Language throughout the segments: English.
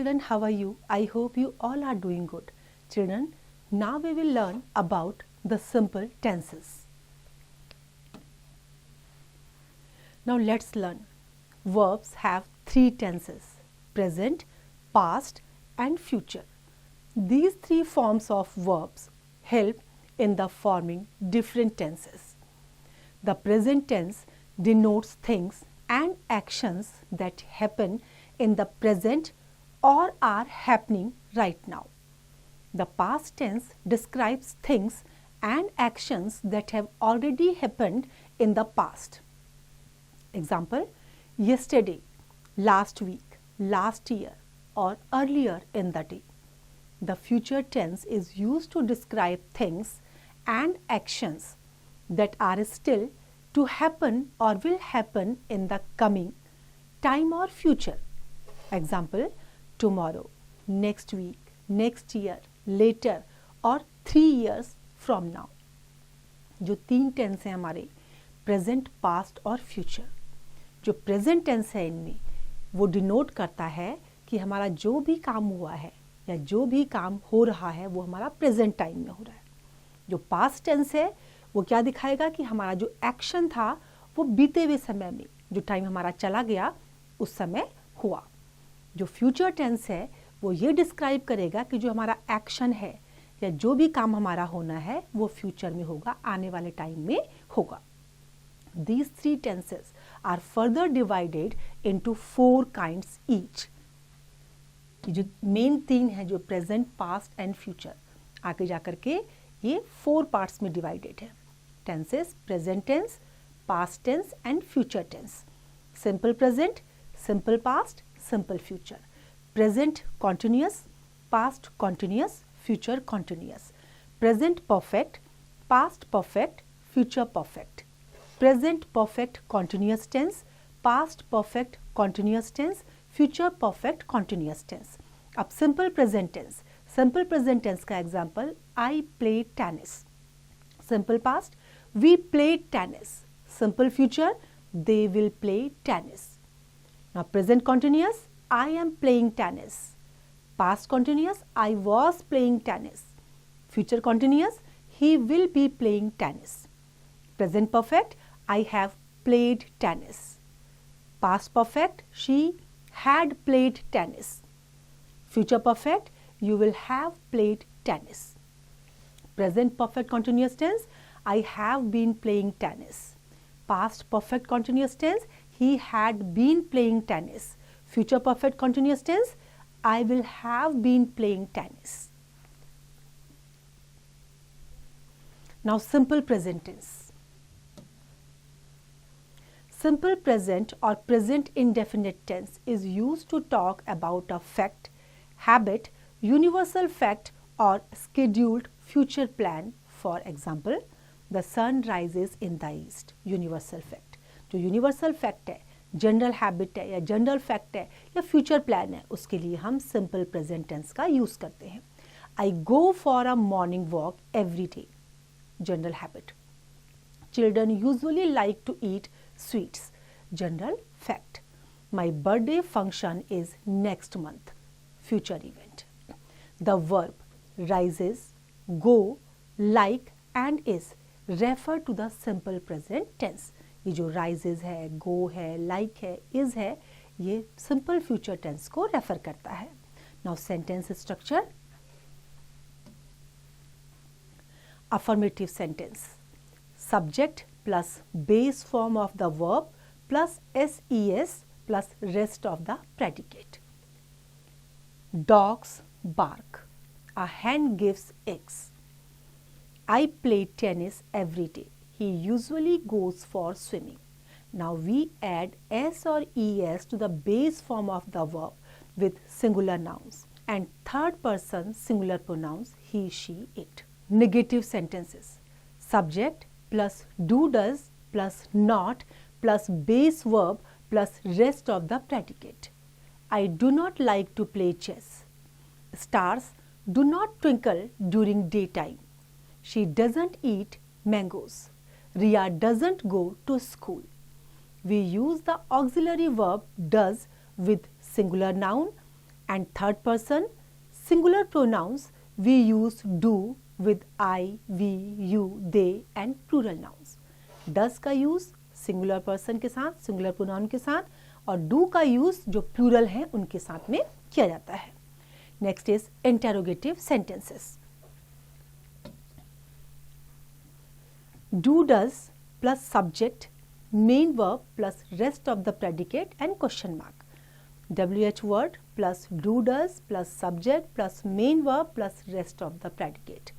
children, how are you? I hope you all are doing good. Children, now we will learn about the simple tenses. Now let's learn. Verbs have three tenses: present, past and future. These three forms of verbs help in the forming different tenses. The present tense denotes things and actions that happen in the present or are happening right now. The past tense describes things and actions that have already happened in the past. Example: yesterday, last week, last year or earlier in the day. The future tense is used to describe things and actions that are still to happen or will happen in the coming time or future. Example: tomorrow, next week, next year, later और 3 years from now. जो तीन tense हैं हमारे present, past और future. जो present tense है इनमें वो डिनोट करता है कि हमारा जो भी काम हुआ है या जो भी काम हो रहा है वो हमारा प्रेजेंट टाइम में हो रहा है. जो पास्ट टेंस है वो क्या दिखाएगा कि हमारा जो एक्शन था वो बीते हुए समय में, जो टाइम हमारा चला गया उस समय हुआ. जो फ्यूचर टेंस है वो ये डिस्क्राइब करेगा कि जो हमारा एक्शन है या जो भी काम हमारा होना है वो फ्यूचर में होगा, आने वाले टाइम में होगा. These three tenses are further divided into 4 kinds each. जो मेन तीन है, जो प्रेजेंट, पास्ट एंड फ्यूचर, आगे जाकर के ये 4 पार्ट्स में डिवाइडेड है. Tenses: present tense, past tense and future tense. Simple present, simple past, simple future. Present continuous, past continuous, future continuous. Present perfect, past perfect, future perfect. Present perfect continuous tense, past perfect continuous tense, future perfect continuous tense. अब simple present tense. Simple present tense का example: I play tennis. Simple past: we play tennis. Simple future: they will play tennis. Now present continuous: I am playing tennis. Past continuous: I was playing tennis. Future continuous: he will be playing tennis. Present perfect: I have played tennis. Past perfect: she had played tennis. Future perfect: you will have played tennis. Present perfect continuous tense: I have been playing tennis. Past perfect continuous tense: he had been playing tennis. Future perfect continuous tense: I will have been playing tennis. Now simple present tense. Simple present or present indefinite tense is used to talk about a fact, habit, universal fact or scheduled future plan. For example, the sun rises in the east. Universal fact. जो universal fact है, general habit है या general fact है या future plan है, उसके लिए हम सिंपल प्रेजेंट टेंस का यूज करते हैं. I go for a morning walk every day. General habit. Children usually like to eat sweets. General fact. My birthday function is next month. Future event. The verb raises, go, like and is refer to the simple present tense. ये जो rises है, गो है, like है, is है, ये simple future tense को refer करता है. Now sentence structure. Affirmative sentence: subject plus base form of the verb plus SES plus rest of the predicate. Dogs bark. A hen gives eggs. I play tennis every day. He usually goes for swimming. Now we add S or ES to the base form of the verb with singular nouns and third person singular pronouns he, she, it. Negative sentences: subject plus do does plus not plus base verb plus rest of the predicate. I do not like to play chess. Stars do not twinkle during daytime. She doesn't eat mangoes. Riya doesn't go to school. We use the auxiliary verb does with singular noun And third person, singular pronouns, we use do with I, we, you, they and plural nouns. does का use singular person के साथ, singular pronoun के साथ, और do का use जो plural हैं उनके साथ में किया जाता है. Next is interrogative sentences. do does plus subject, main verb plus rest of the predicate and question mark. WH word plus do does plus subject plus main verb plus rest of the predicate.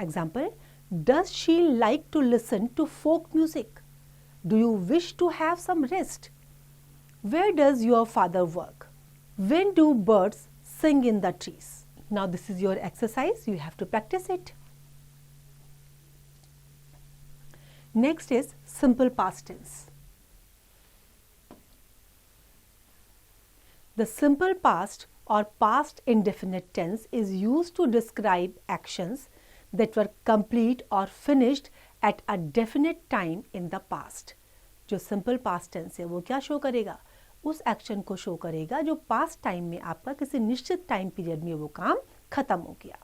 Example, does she like to listen to folk music? Do you wish to have some rest? Where does your father work? When do birds sing in the trees? Now this is your exercise, you have to practice it. Next is simple past tense. The simple past or past indefinite tense is used to describe actions that were complete or finished at a definite time in the past. जो simple past tense है वो क्या show करेगा? उस action को show करेगा जो past time में आपका किसी निश्चित टाइम पीरियड में वो काम खत्म हो गया.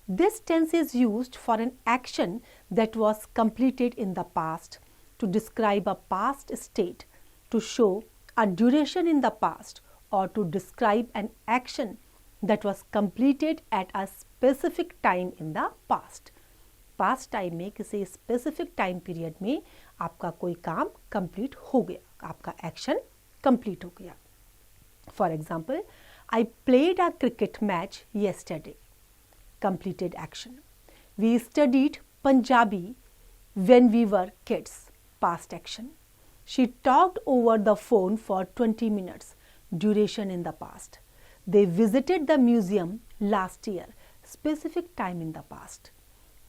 This tense is used for an action that was completed in the past, to describe a past state, to show a duration in the past, or to describe an action that was completed at a specific time in the past. Past time में किसी specific time period में आपका कोई काम complete हो गया, आपका action complete हो गया. For example, I played a cricket match yesterday. Completed action. We studied Punjabi when we were kids. Past action. She talked over the phone for 20 minutes. Duration in the past. They visited the museum last year. Specific time in the past.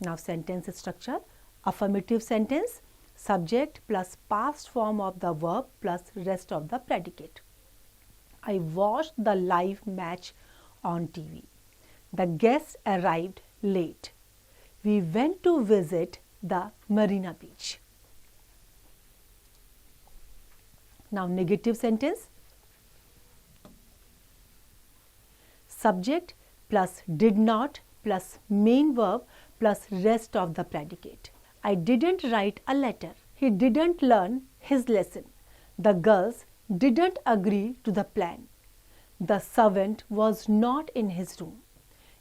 Now sentence structure. Affirmative sentence. Subject plus past form of the verb plus rest of the predicate. I watched the live match on TV. The guests arrived late. We went to visit the Marina Beach. Now negative sentence. Subject plus did not plus main verb plus rest of the predicate. I didn't write a letter. He didn't learn his lesson. The girls didn't agree to the plan. The servant was not in his room.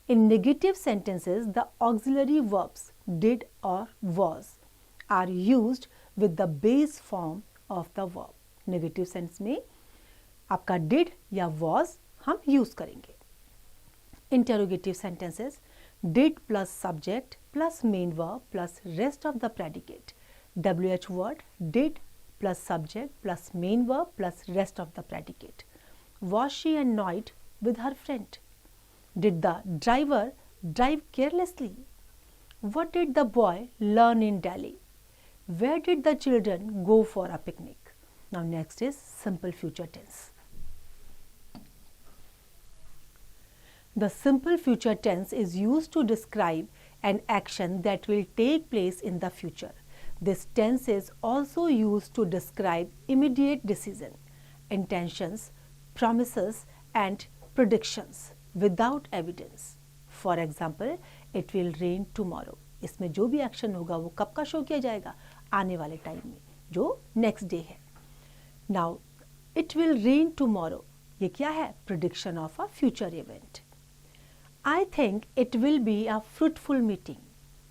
In negative sentences, the auxiliary verbs did or was are used with the base form of the verb. Negative sense में आपका did या was हम use करेंगे. Interrogative sentences, did plus subject plus main verb plus rest of the predicate. WH word, did plus subject plus main verb plus rest of the predicate. Was she annoyed with her friend? Did the driver drive carelessly? What did the boy learn in Delhi? Where did the children go for a picnic? Now next is simple future tense. The simple future tense is used to describe an action that will take place in the future. This tense is also used to describe immediate decision, intentions, promises and predictions without evidence. For example, it will rain tomorrow. इसमें जो भी action होगा वो कब का show किया जाएगा? आने वाले टाइम में, जो नेक्स्ट डे है. Now it will rain tomorrow, ये क्या है? Prediction of a future event. I think it will be a fruitful meeting,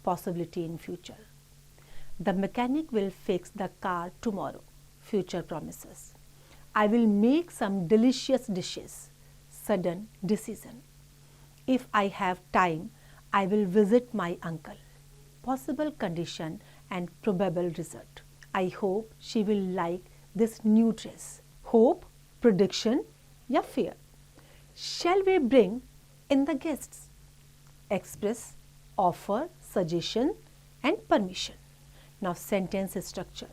possibility in future. The mechanic will fix the car tomorrow, future promises. I will make some delicious dishes, sudden decision. If I have time, I will visit my uncle, possible condition and probable result. I hope she will like this new dress. Hope, prediction या fear. Shall we bring in the guests? Express, offer, suggestion and permission. Now sentence structure.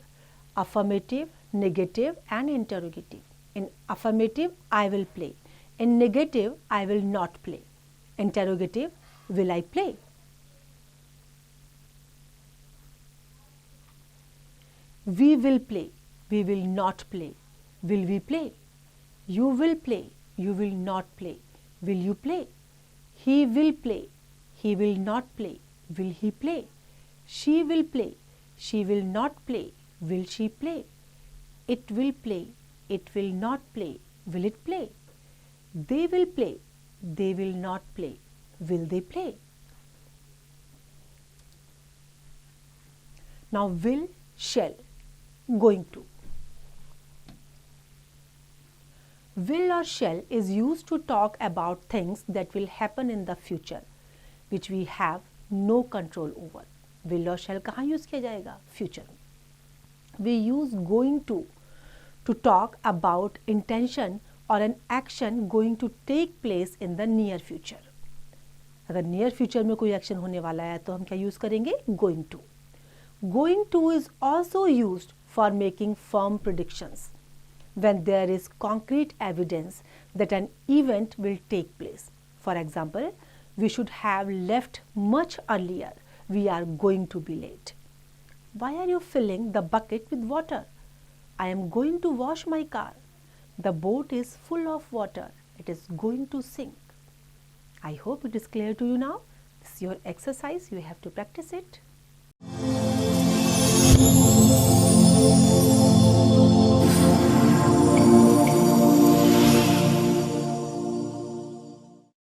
Affirmative, negative and interrogative. In affirmative, I will play. In negative, I will not play. Interrogative, will I play? We will play. We will not play. Will we play? You will play. You will not play. Will you play? He will play. He will not play. Will he play? She will play. She will not play. Will she play? It will play. It will not play. Will it play? They will play. They will not play. Will they play? Now will, shall, going to. Will or shall is used to talk about things that will happen in the future which we have no control over. Will or shall कहाँ use किया जाएगा? Future. We use going to talk about intention or an action going to take place in the near future. अगर near future में कोई action होने वाला है तो हम क्या use करेंगे? Going to. Going to is also used for making firm predictions when there is concrete evidence that an event will take place. For example, we should have left much earlier. We are going to be late. Why are you filling the bucket with water? I am going to wash my car. The boat is full of water. It is going to sink. I hope it is clear to you now. This is your exercise. You have to practice it.